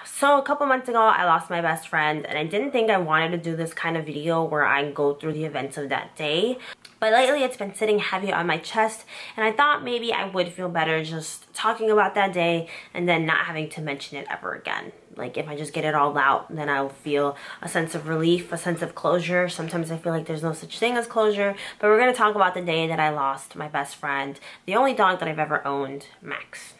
So a couple months ago, I lost my best friend, and I didn't think I wanted to do this kind of video where I go through the events of that day. But lately it's been sitting heavy on my chest, and I thought maybe I would feel better just talking about that day and then not having to mention it ever again. Like if I just get it all out, then I'll feel a sense of relief, a sense of closure. Sometimes I feel like there's no such thing as closure, but we're gonna talk about the day that I lost my best friend, the only dog that I've ever owned, Max.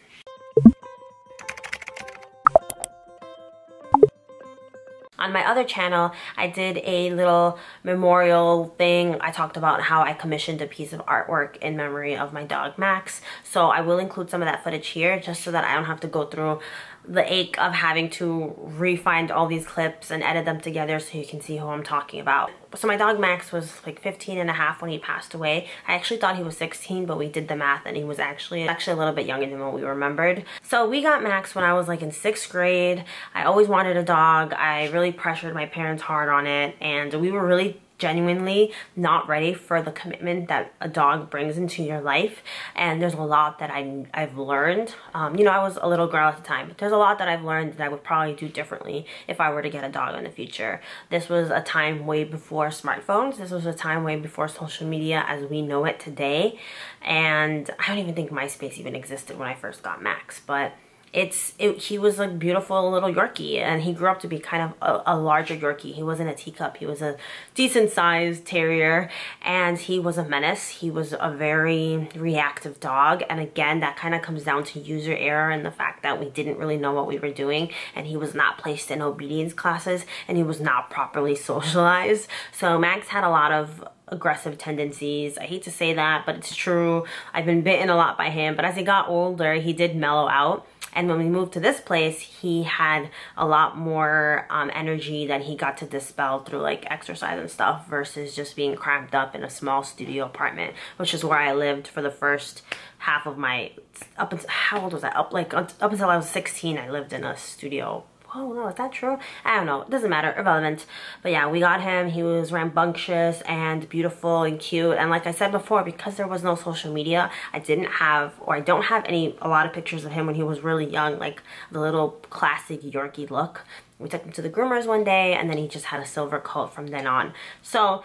On my other channel, I did a little memorial thing. I talked about how I commissioned a piece of artwork in memory of my dog Max. So I will include some of that footage here just so that I don't have to go through the ache of having to re-find all these clips and edit them together so you can see who I'm talking about. So my dog Max was like 15 and a half when he passed away. I actually thought he was 16, but we did the math and he was actually a little bit younger than what we remembered. So we got Max when I was like in 6th grade. I always wanted a dog. I really pressured my parents hard on it, and we were really genuinely not ready for the commitment that a dog brings into your life. And there's a lot that I've learned. You know, I was a little girl at the time, but there's a lot that I've learned that I would probably do differently if I were to get a dog in the future. This was a time way before smartphones. This was a time way before social media as we know it today. And I don't even think MySpace even existed when I first got Max, but he was a beautiful little Yorkie, and he grew up to be kind of a larger Yorkie. He wasn't a teacup. He was a decent sized terrier, and he was a menace. He was a very reactive dog, and again, that kind of comes down to user error and the fact that we didn't really know what we were doing, and he was not placed in obedience classes, and he was not properly socialized. So Max had a lot of aggressive tendencies. I hate to say that, but it's true. I've been bitten a lot by him, but as he got older, he did mellow out. And when we moved to this place, he had a lot more energy that he got to dispel through like exercise and stuff versus just being cramped up in a small studio apartment, which is where I lived for the first half of my, up until, how old was I? Up until I was 16, I lived in a studio. Oh no, is that true? I don't know. It doesn't matter. Irrelevant. But yeah, we got him. He was rambunctious and beautiful and cute. And like I said before, because there was no social media, I don't have a lot of pictures of him when he was really young, like the little classic Yorkie look. We took him to the groomers one day, and then he just had a silver coat from then on. So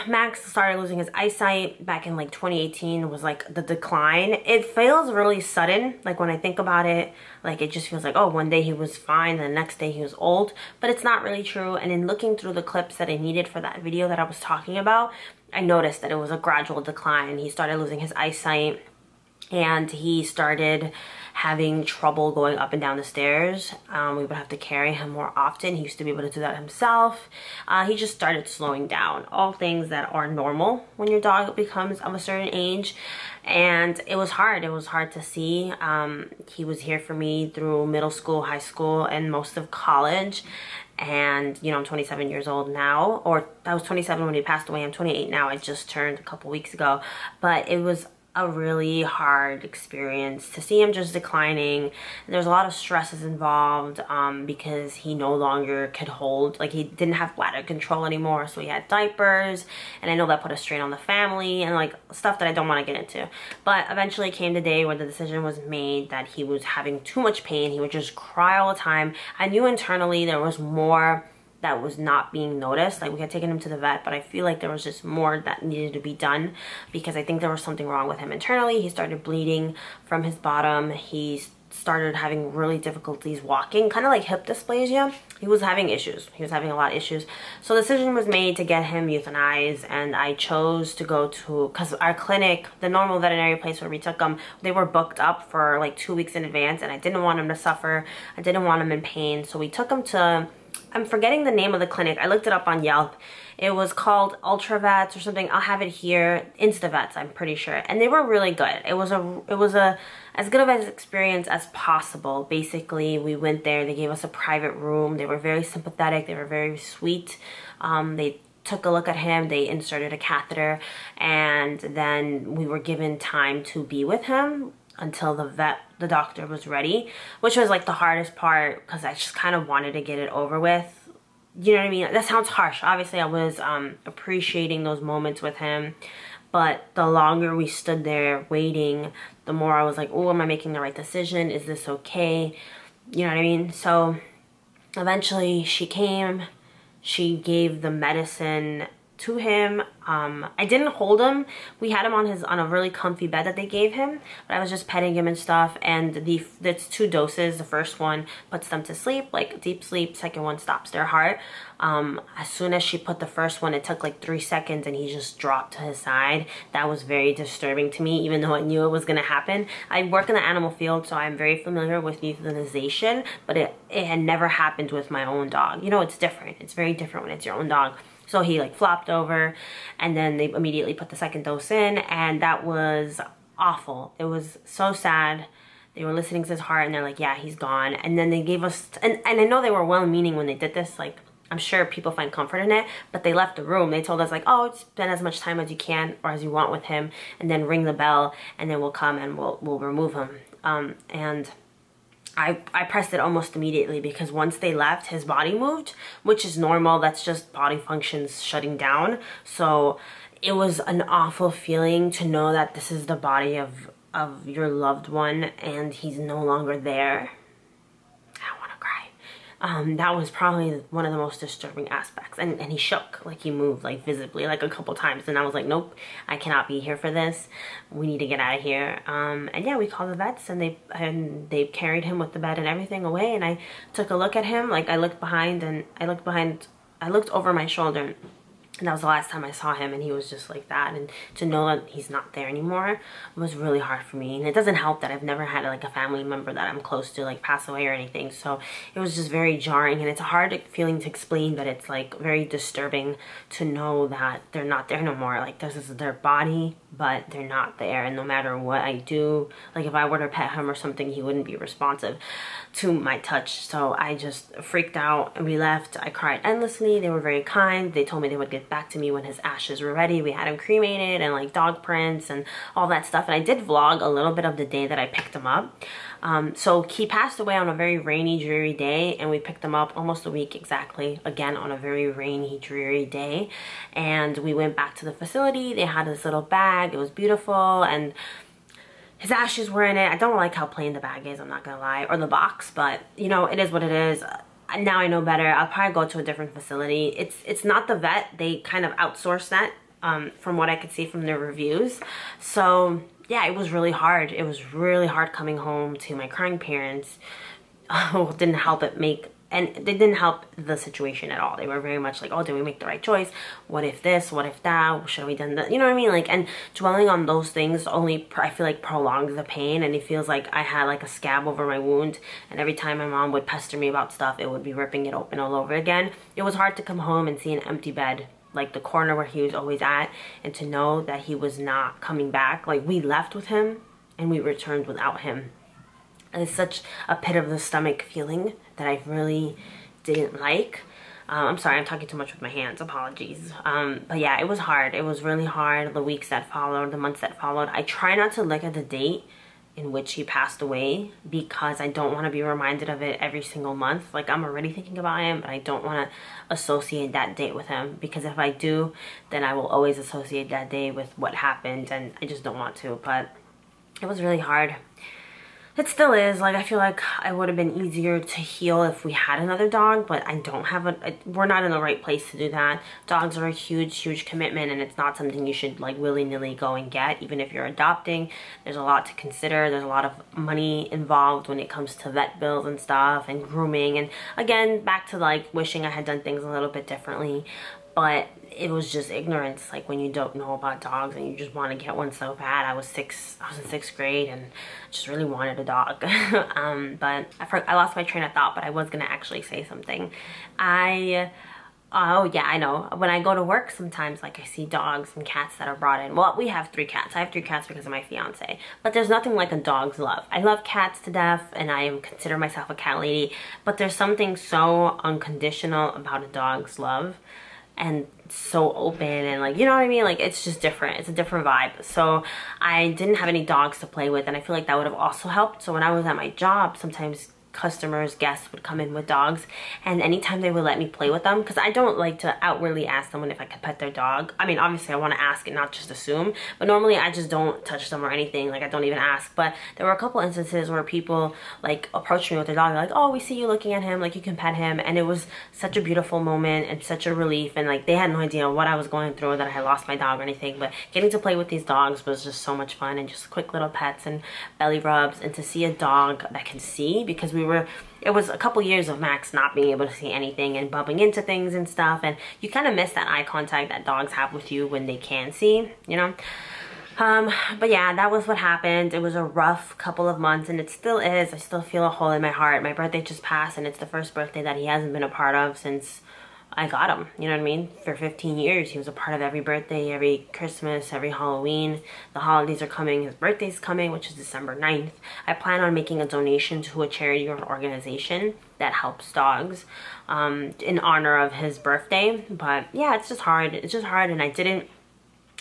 Max started losing his eyesight back in like 2018. Was like the decline. It feels really sudden. Like when I think about it, like it just feels like, oh, one day he was fine, the next day he was old. But it's not really true. And in looking through the clips that I needed for that video that I was talking about, I noticed that it was a gradual decline. He started losing his eyesight, and he started having trouble going up and down the stairs. We would have to carry him more often. He used to be able to do that himself. He just started slowing down. All things that are normal when your dog becomes of a certain age. And it was hard. It was hard to see. He was here for me through middle school, high school, and most of college. And you know, I'm 27 years old now, or I was 27 when he passed away. I'm 28 now. I just turned a couple weeks ago. But it was a really hard experience to see him just declining. There's a lot of stresses involved because he no longer could hold, like he didn't have bladder control anymore, so he had diapers, and I know that put a strain on the family and like stuff that I don't want to get into. But eventually came the day where the decision was made that he was having too much pain. He would just cry all the time. I knew internally there was more that was not being noticed. Like we had taken him to the vet, but I feel like there was just more that needed to be done because I think there was something wrong with him internally. He started bleeding from his bottom. He started having really difficulties walking, kind of like hip dysplasia. He was having issues. He was having a lot of issues. So the decision was made to get him euthanized, and I chose to go to, because our clinic, the normal veterinary place where we took him, they were booked up for like 2 weeks in advance, and I didn't want him to suffer. I didn't want him in pain. So we took him to, I'm forgetting the name of the clinic. I looked it up on Yelp. It was called Ultra Vets or something. I'll have it here. InstaVets, I'm pretty sure. And they were really good. It was a as good of an experience as possible. Basically, we went there. They gave us a private room. They were very sympathetic. They were very sweet. They took a look at him. They inserted a catheter, and then we were given time to be with him until the doctor was ready, which was like the hardest part because I just kind of wanted to get it over with. You know what I mean? That sounds harsh. Obviously, I was appreciating those moments with him, but the longer we stood there waiting, the more I was like, oh, am I making the right decision? Is this okay? You know what I mean? So eventually she came, she gave the medicine to him. I didn't hold him. We had him on a really comfy bed that they gave him, but I was just petting him and stuff. And that's 2 doses. The first one puts them to sleep, like deep sleep. Second one stops their heart. As soon as she put the first one, it took like 3 seconds and he just dropped to his side. That was very disturbing to me, even though I knew it was gonna happen. I work in the animal field, so I'm very familiar with euthanization, but it had never happened with my own dog. You know, it's different. It's very different when it's your own dog. So he like flopped over, and then they immediately put the second dose in, and that was awful. It was so sad. They were listening to his heart and they're like, yeah, he's gone. And then they gave us, and I know they were well-meaning when they did this, like, I'm sure people find comfort in it, but they left the room. They told us like, oh, spend as much time as you can or as you want with him, and then ring the bell, and then we'll come and we'll remove him. And I pressed it almost immediately, because once they left, his body moved, which is normal. That's just body functions shutting down. So it was an awful feeling to know that this is the body of your loved one and he's no longer there. That was probably one of the most disturbing aspects. And he shook, like he moved, like visibly, like a couple times. And I was like, nope, I cannot be here for this. We need to get out of here. And yeah, we called the vets, and they carried him with the bed and everything away. And I took a look at him, like I looked behind, and I looked over my shoulder. And that was the last time I saw him, and he was just like that. And to know that he's not there anymore was really hard for me. And it doesn't help that I've never had like a family member that I'm close to like pass away or anything. So it was just very jarring, and it's a hard feeling to explain, but it's like very disturbing to know that they're not there no more. Like this is their body, but they're not there. And no matter what I do, like if I were to pet him or something, he wouldn't be responsive to my touch. So I just freaked out, and we left. I cried endlessly. They were very kind. They told me they would get back to me when his ashes were ready. We had him cremated and like dog prints and all that stuff. And I did vlog a little bit of the day that I picked him up. So he passed away on a very rainy, dreary day, and we picked him up almost a week exactly, again on a very rainy, dreary day. And we went back to the facility. They had this little bag. It was beautiful, and his ashes were in it. I don't like how plain the bag is, I'm not gonna lie, or the box, but you know, it is what it is. Now I know better. I'll probably go to a different facility. It's not the vet. They kind of outsource that, from what I could see from their reviews. So yeah, it was really hard. It was really hard coming home to my crying parents. Oh, didn't help it make, and they didn't help the situation at all. They were very much like, oh, did we make the right choice? What if this? What if that? Should we done that? You know what I mean? Like, and dwelling on those things only, I feel like, prolongs the pain, and it feels like I had like a scab over my wound, and every time my mom would pester me about stuff, it would be ripping it open all over again. It was hard to come home and see an empty bed, like the corner where he was always at, and to know that he was not coming back. Like, we left with him and we returned without him. And it's such a pit of the stomach feeling that I really didn't like. I'm sorry, I'm talking too much with my hands, apologies. But yeah, it was hard. It was really hard. The weeks that followed, the months that followed. I try not to look at the date in which he passed away, because I don't want to be reminded of it every single month. Like, I'm already thinking about him, but I don't want to associate that date with him, because if I do, then I will always associate that day with what happened, and I just don't want to. But it was really hard. It still is. Like, I feel like I would have been easier to heal if we had another dog, but I don't have we're not in the right place to do that. Dogs are a huge commitment, and it's not something you should like willy-nilly go and get, even if you're adopting. There's a lot to consider. There's a lot of money involved when it comes to vet bills and stuff, and grooming, and again, back to like wishing I had done things a little bit differently. But it was just ignorance, like when you don't know about dogs and you just want to get one so bad. I was in 6th grade and just really wanted a dog. But I lost my train of thought, but I was gonna actually say something. Oh yeah, I know. When I go to work sometimes, like, I see dogs and cats that are brought in. Well, we have 3 cats. I have 3 cats because of my fiance. But there's nothing like a dog's love. I love cats to death, and I consider myself a cat lady. But there's something so unconditional about a dog's love, and so open, and like, you know what I mean? Like, it's just different. It's a different vibe. So I didn't have any dogs to play with, and I feel like that would have also helped. So when I was at my job, sometimes customers, guests would come in with dogs, and anytime they would let me play with them, because I don't like to outwardly ask someone if I could pet their dog. I mean, obviously I want to ask and not just assume, but normally I just don't touch them or anything. Like, I don't even ask. But there were a couple instances where people like approached me with their dog, like, oh, we see you looking at him, like you can pet him. And it was such a beautiful moment and such a relief, and like they had no idea what I was going through, that I had lost my dog or anything. But getting to play with these dogs was just so much fun, and just quick little pets and belly rubs, and to see a dog that can see, because it was a couple years of Max not being able to see anything and bumping into things and stuff, and you kind of miss that eye contact that dogs have with you when they can see, you know. But yeah, that was what happened. It was a rough couple of months, and it still is. I still feel a hole in my heart. My birthday just passed, and it's the first birthday that he hasn't been a part of since I got him, you know what I mean? For 15 years, he was a part of every birthday, every Christmas, every Halloween. The holidays are coming, his birthday's coming, which is December 9th. I plan on making a donation to a charity or organization that helps dogs in honor of his birthday. But yeah, it's just hard. It's just hard, and I didn't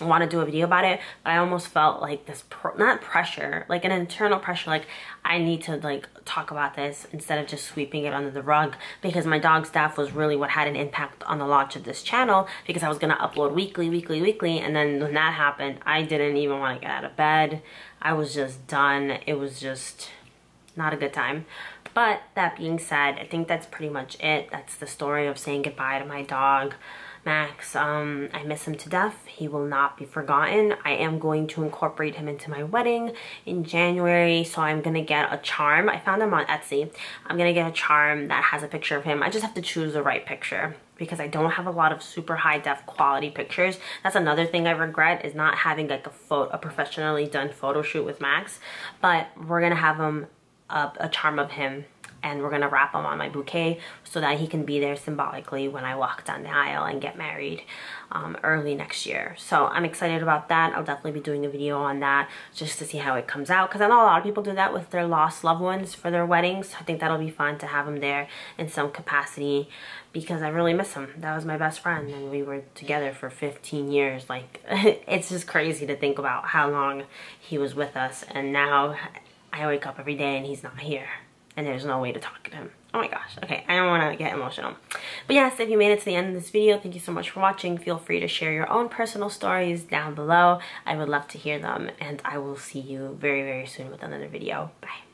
want to do a video about it, but I almost felt like this not pressure, like an internal pressure, like I need to like talk about this instead of just sweeping it under the rug, because my dog's death was really what had an impact on the launch of this channel, because I was gonna upload weekly, and then when that happened, I didn't even want to get out of bed. I was just done. It was just not a good time. But that being said, I think that's pretty much it. That's the story of saying goodbye to my dog Max. I miss him to death. He will not be forgotten. I am going to incorporate him into my wedding in January, so I'm gonna get a charm. I found them on Etsy. I'm gonna get a charm that has a picture of him. I just have to choose the right picture, because I don't have a lot of super high def quality pictures. That's another thing I regret, is not having like a professionally done photo shoot with Max. But we're gonna have him a charm of him, and we're gonna wrap him on my bouquet so that he can be there symbolically when I walk down the aisle and get married early next year. So I'm excited about that. I'll definitely be doing a video on that just to see how it comes out, because I know a lot of people do that with their lost loved ones for their weddings. I think that'll be fun to have him there in some capacity, because I really miss him. That was my best friend, and we were together for 15 years. Like, it's just crazy to think about how long he was with us, and now I wake up every day and he's not here, and there's no way to talk to him. Oh my gosh. Okay, I don't want to get emotional. But yes, if you made it to the end of this video, thank you so much for watching. Feel free to share your own personal stories down below. I would love to hear them, and I will see you very, very soon with another video. Bye.